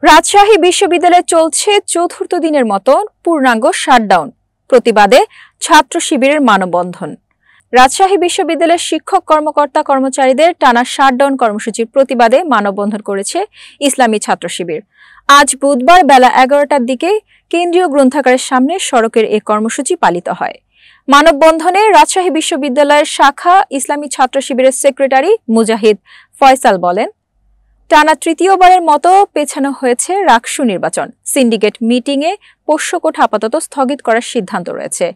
রাজশাহী বিশ্ববিদ্যালয়ে চলছে চতুর্থ দিনের মতো পূর্ণাঙ্গ শাটডাউন। প্রতিবাদে ছাত্র শিবিরের মানববন্ধন। রাজশাহী বিশ্ববিদ্যালয়ের শিক্ষক কর্মকর্তা কর্মচারীদের টানা শাটডাউন কর্মসূচির প্রতিবাদে মানববন্ধন করেছে ইসলামী ছাত্র শিবির। আজ বুধবার বেলা 11টার দিকে কেন্দ্রীয় গ্রন্থাগারের সামনে সড়কের এ কর্মসূচি পালিত হয়। মানববন্ধনে রাজশাহী বিশ্ববিদ্যালয়ের শাখা ইসলামী ছাত্র শিবিরের সেক্রেটারি মুজাহিদ ফয়সাল বলেন, টানা তৃতীয়বারের মতো পেছানো হয়েছে রাকসু নির্বাচন। সিন্ডিকেট মিটিংয়ে পোষ্যকোঠা আপাতত স্থগিত করার সিদ্ধান্ত রয়েছে।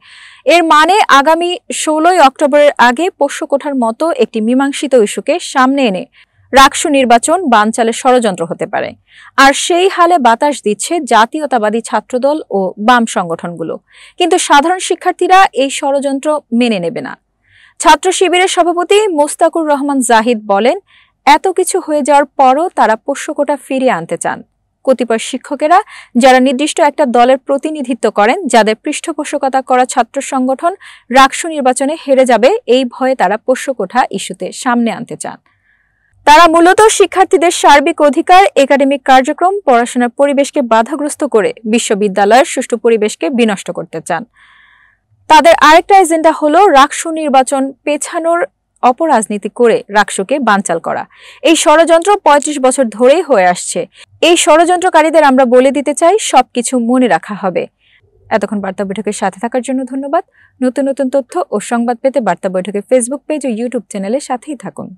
এর মানে আগামী 16 অক্টোবরের আগে পোষ্যকোঠার মতো একটি মীমাংসিত ইস্যুকে সামনে এনে রাকসু নির্বাচন বানচালের ষড়যন্ত্র হতে পারে। আর সেই হালে বাতাস দিচ্ছে জাতীয়তাবাদী ছাত্রদল ও বাম সংগঠনগুলো। কিন্তু সাধারণ শিক্ষার্থীরা এই ষড়যন্ত্র মেনে নেবে না। ছাত্র শিবিরের সভাপতি মোস্তাকুর রহমান জাহিদ বলেন, এত কিছু হয়ে যাওয়ার পরও তারা পোষ্যকোটা ফিরিয়ে আনতে চান। কতিপয় শিক্ষকেরা যারা নির্দিষ্ট একটা দলের প্রতিনিধিত্ব করেন, যাদের পৃষ্ঠপোষকতা করা ছাত্র সংগঠন রাকসু নির্বাচনে হেরে যাবে, এই ভয়ে তারা পোষ্যকোঠা ইস্যুতে সামনে আনতে চান। তারা মূলত শিক্ষার্থীদের সার্বিক অধিকার, একাডেমিক কার্যক্রম, পড়াশোনার পরিবেশকে বাধাগ্রস্ত করে বিশ্ববিদ্যালয়ের সুষ্ঠু পরিবেশকে বিনষ্ট করতে চান। তাদের আরেকটা এজেন্ডা হলো রাকসু নির্বাচন পেছানোর অপরাজনীতি করে রাকসুকে বানচাল করা। এই ষড়যন্ত্র 35 বছর ধরেই হয়ে আসছে। এই ষড়যন্ত্রকারীদের আমরা বলে দিতে চাই, সবকিছু মনে রাখা হবে। এতক্ষণ বার্তা বৈঠকের সাথে থাকার জন্য ধন্যবাদ। নতুন নতুন তথ্য ও সংবাদ পেতে বার্তা বৈঠকের ফেসবুক পেজ ও ইউটিউব চ্যানেলের সাথেই থাকুন।